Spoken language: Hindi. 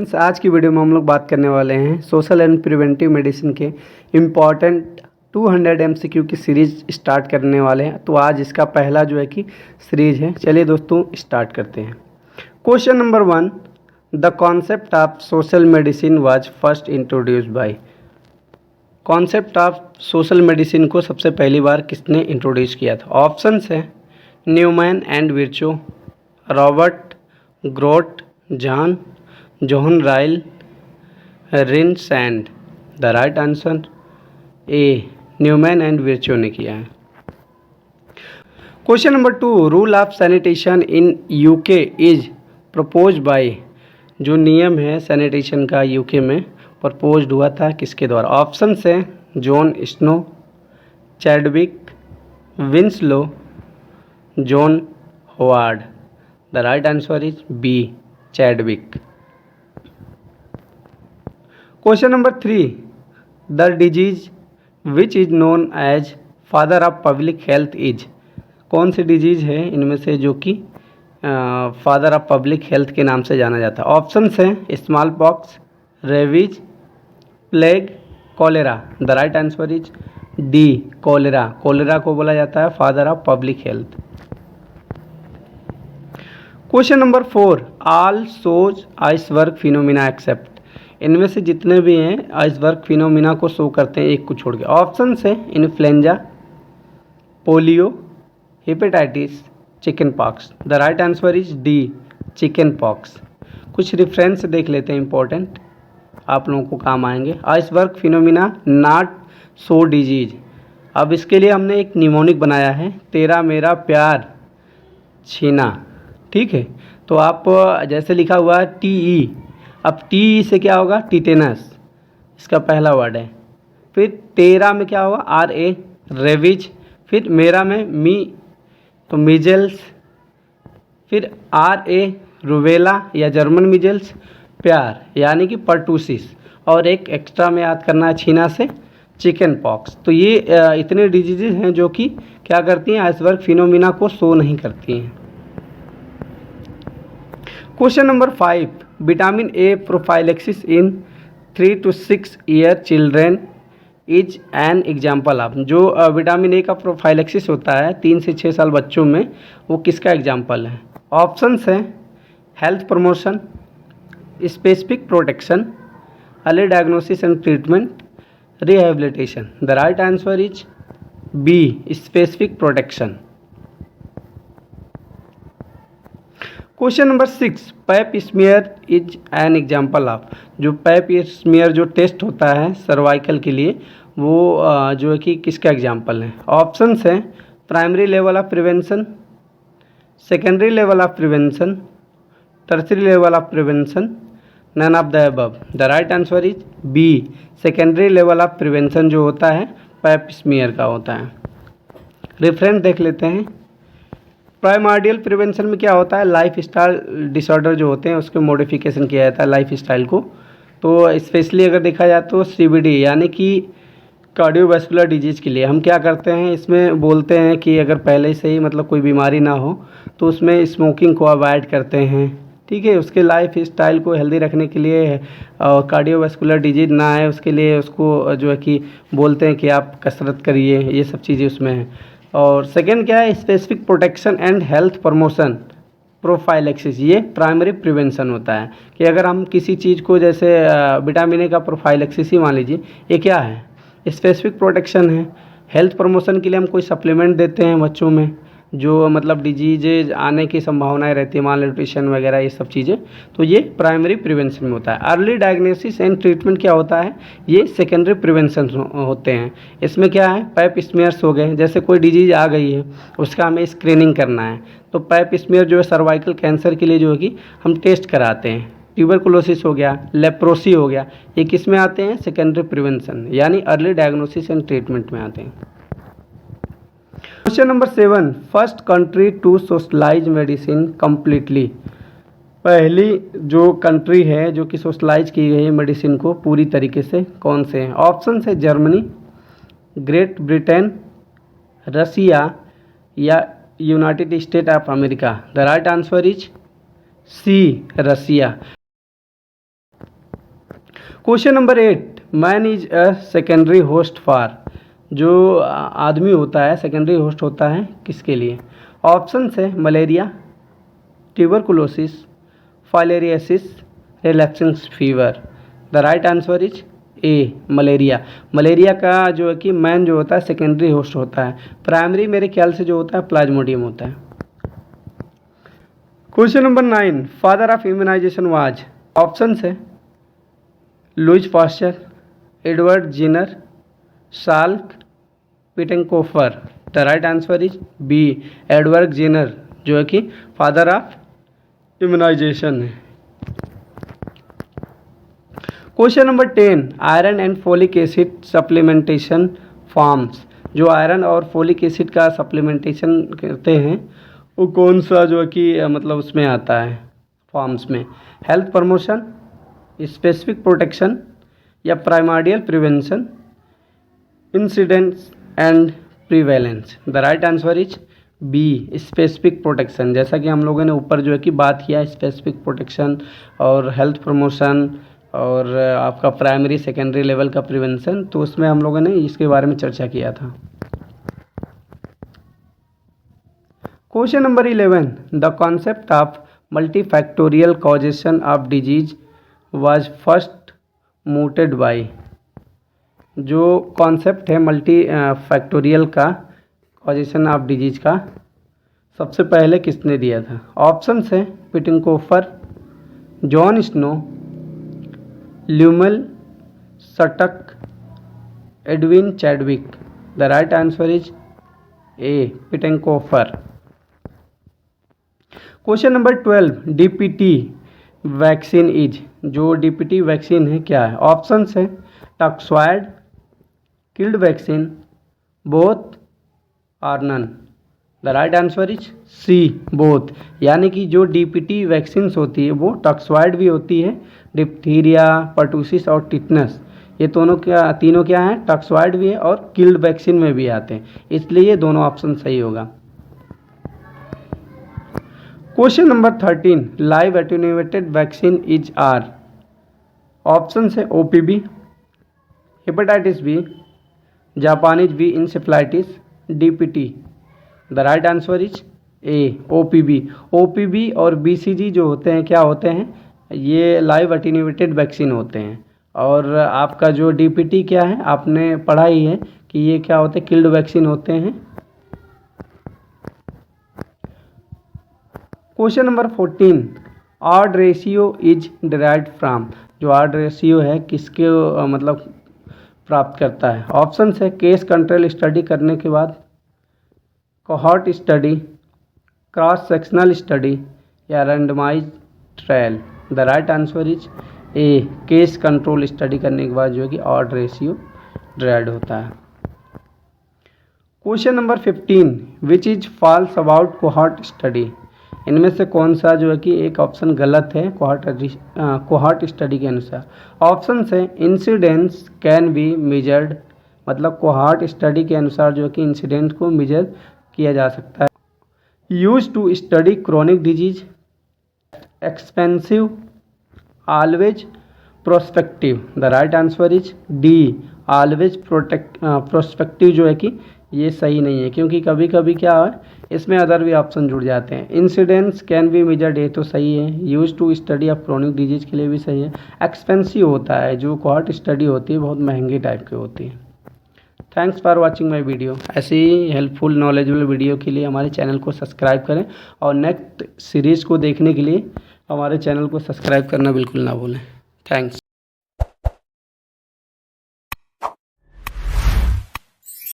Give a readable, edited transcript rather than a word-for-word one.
फ्रेंड्स, आज की वीडियो में हम लोग बात करने वाले हैं सोशल एंड प्रिवेंटिव मेडिसिन के इम्पॉर्टेंट 200 MCQ की सीरीज स्टार्ट करने वाले हैं। तो आज इसका पहला जो है कि सीरीज है। चलिए दोस्तों स्टार्ट करते हैं। Question number 1, the concept of social medicine was first introduced by. Concept of social medicine को सबसे पहली बार किसने इंट्रोड्यूस किया था? ऑप्शंस हैं Newman and Virchow, Robert Grote, John Ryle, Rene Sand. The right answer A, Newman and Virchow ने किया है। Question number 2, rule of sanitation in UK is propose by. जो नियम है सैनिटेशन का यूके में प्रपोज्ड हुआ था किसके द्वारा? ऑप्शन हैं John Snow, Chadwick, Winslow, John Howard. The right answer is B, Chadwick. Question number 3, the disease which is known as father of public health is. कौन सी डिजीज है इनमें से जो कि फादर ऑफ पब्लिक हेल्थ के नाम से जाना जाता है? ऑप्शंस हैं smallpox, rabies, plague, cholera. The right answer is D, cholera. Cholera को बोला जाता है father of public health. Question number 4, all shows iceberg phenomena except. इनमें से जितने भी हैं आइसबर्ग फिनोमिना को शो करते हैं एक को छोड़ के। ऑप्शन है influenza, polio, hepatitis, chicken pox. The right answer is D, chicken pox. कुछ रेफरेंस देख लेते हैं इंपॉर्टेंट, आप लोगों को काम आएंगे। Iceberg phenomena not show disease. अब इसके लिए हमने एक निमोनिक बनाया है, तेरा मेरा प्यार छीना। ठीक है, तो आप जैसे लिखा हुआ है TE, अब TE से क्या होगा? टिटेनस, इसका पहला वर्ड है। फिर तेरा में क्या होगा? RA, ravages. फिर मेरा में मी, तो मिजल्स। फिर RA, रुबेला या जर्मन मिजल्स, प्यार यानी कि पर्टूसिस। और एक एक्स्ट्रा में याद करना है छीना से, चिकन पॉक्स। तो ये इतने डिजीजेज हैं जो कि क्या करती हैं? आइसबर्ग फिनोमिना को शो नहीं करती हैं। Question number 5, vitamin A prophylaxis in 3 to 6 year children is an example of. जो विटामिन ए का प्रोफाइलेक्सिस होता है 3 से 6 साल बच्चों में, वो किसका एग्जाम्पल है? ऑप्शंस हैं health promotion, specific protection, early diagnosis and treatment, rehabilitation. The right answer is B, specific protection. Question number 6, pap smear is an example of. जो पैप स्मीयर जो टेस्ट होता है सर्वाइकल के लिए, वो जो है कि किसका एग्जाम्पल है? ऑप्शंस हैं primary level of prevention, secondary level of prevention, tertiary level of prevention, none of the above. The right answer is B, secondary level of prevention जो होता है पैप स्मीयर का होता है। रेफरेंस देख लेते हैं। प्राइमर्डियल प्रिवेंशन में क्या होता है? लाइफ स्टाइल डिसऑर्डर जो होते हैं उसके मॉडिफिकेशन किया जाता है लाइफ स्टाइल को। तो स्पेशली अगर देखा जाए तो CVD यानी कि कार्डियोवैस्कुलर डिजीज़ के लिए हम क्या करते हैं, इसमें बोलते हैं कि अगर पहले से ही मतलब कोई बीमारी ना हो तो उसमें स्मोकिंग को अवॉइड करते हैं। ठीक है, उसके लाइफ स्टाइल को हेल्दी रखने के लिए और कार्डियोवैस्कुलर डिजीज़ ना आए उसके लिए उसको जो है कि बोलते हैं कि आप कसरत करिए, ये सब चीज़ें उसमें हैं। और सेकेंड क्या है? Specific protection and health promotion prophylaxis. ये प्राइमरी प्रिवेंशन होता है कि अगर हम किसी चीज़ को जैसे विटामिन ए का प्रोफाइलेक्सिस ही मान लीजिए, ये क्या है? स्पेसिफिक प्रोटेक्शन है। हेल्थ प्रमोशन के लिए हम कोई सप्लीमेंट देते हैं बच्चों में जो मतलब डिजीजेज आने की संभावनाएं रहती है, माल न्यूट्रिशन वगैरह ये सब चीज़ें, तो ये प्राइमरी प्रिवेंशन में होता है। अर्ली डायग्नोसिस एंड ट्रीटमेंट क्या होता है? ये सेकेंडरी प्रिवेंशन होते हैं। इसमें क्या है? पैप स्मीयर्स हो गए, जैसे कोई डिजीज आ गई है उसका हमें स्क्रीनिंग करना है तो पैप स्मीयर जो है सर्वाइकल कैंसर के लिए जो है कि हम टेस्ट कराते हैं। ट्यूबरकुलोसिस हो गया, लेप्रोसी हो गया, ये किस में आते हैं? सेकेंडरी प्रिवेंशन यानी अर्ली डायग्नोसिस एंड ट्रीटमेंट में आते हैं। Question number 7, first country to socialise medicine completely. पहली जो कंट्री है जो कि सोशलाइज की गई है मेडिसिन को पूरी तरीके से, कौन से हैं? ऑप्शन है जर्मनी, ग्रेट ब्रिटेन, रसिया या United State of America. The right answer is C, Russia. Question number 8, man is a secondary host for, जो आदमी होता है सेकेंडरी होस्ट होता है किसके लिए? ऑप्शन है malaria, tuberculosis, filariasis, relaxing fever. The right answer is A, malaria. Malaria का जो है कि मैन जो होता है सेकेंडरी होस्ट होता है, प्राइमरी मेरे ख्याल से जो होता है प्लाज्मोडियम होता है। Question number 9, father of immunization was. Option है Louis Pasteur, Edward Jenner, Salk, Pettenkofer. The right answer is B, Edward Jenner, जो है कि फादर ऑफ इम्यूनाइजेशन है। Question number 10, iron and folic acid supplementation forms, जो आयरन और फोलिक एसिड का सप्लीमेंटेशन करते हैं वो कौन सा जो है कि मतलब उसमें आता है फॉर्म्स में? हेल्थ प्रमोशन, स्पेसिफिक प्रोटेक्शन, या primordial prevention, incidence and prevalence. The right answer is B, specific protection. जैसा कि हम लोगों ने ऊपर जो है कि बात किया स्पेसिफिक प्रोटेक्शन और हेल्थ प्रमोशन और आपका प्राइमरी सेकेंडरी लेवल का प्रिवेंशन, तो उसमें हम लोगों ने इसके बारे में चर्चा किया था। Question number 11, the concept of multifactorial causation of disease was first mooted by, जो कॉन्सेप्ट है मल्टी फैक्टोरियल का कॉजेशन ऑफ डिजीज का सबसे पहले किसने दिया था? ऑप्शन है पिटेंकोफर, जॉन स्नो, ल्यूमेल, सटक, Edwin Chadwick. The right answer is A, Pettenkofer. Question number 12, DPT vaccine is, जो डीपीटी वैक्सीन है क्या है? ऑप्शन है टॉक्सॉइड, किल्ड वैक्सीन, बोथ और none. The right answer is C, both. यानी कि जो डीपीटी वैक्सीन्स होती है वो टॉक्सॉइड भी होती है, डिप्थीरिया, पर्टूसिस और टिटनस, ये तीनों क्या हैं? टॉक्सॉइड भी है और किल्ड वैक्सीन में भी आते हैं, इसलिए ये दोनों ऑप्शन सही होगा। Question number 13, live attenuated vaccine is are. Option है OPV, hepatitis B, Japanese B encephalitis, DPT. The right answer is A, OPV. OPV और बीसीजी जो होते हैं क्या होते हैं? ये लाइव एटेन्यूएटेड वैक्सीन होते हैं। और आपका जो डीपीटी क्या है, आपने पढ़ा ही है कि ये क्या होते हैं? किल्ड वैक्सीन होते हैं। Question number 14, odd ratio is derived from, जो ऑड रेशियो है किसके मतलब प्राप्त करता है? ऑप्शन है केस कंट्रोल स्टडी करने के बाद, cohort study, cross sectional study, या randomize trial. The right answer is A, case control study करने के बाद जो है कि ऑड रेशियो डिराइव्ड होता है। Question number 15, which is false about cohort study, इनमें से कौन सा जो है कि एक ऑप्शन गलत है कोहॉर्ट स्टडी के अनुसार? ऑप्शन है इंसिडेंस कैन बी मेजर्ड, मतलब कोहॉर्ट स्टडी के अनुसार जो है कि इंसिडेंट को मेजर किया जा सकता है। Use to study chronic disease, expensive, always, prospective. The right answer is D, always prospective जो है कि ये सही नहीं है, क्योंकि कभी कभी क्या है इसमें अदर भी ऑप्शन जुड़ जाते हैं। इंसिडेंस कैन बी मेजर्ड, ये तो सही है। Use to study of chronic disease के लिए भी सही है। एक्सपेंसिव होता है, जो कोहॉर्ट स्टडी होती है बहुत महंगी टाइप की होती है। Thanks for watching my video. ऐसी ही हेल्पफुल नॉलेजेबल वीडियो के लिए हमारे चैनल को सब्सक्राइब करें और नेक्स्ट सीरीज़ को देखने के लिए हमारे चैनल को सब्सक्राइब करना बिल्कुल ना भूलें। थैंक्स।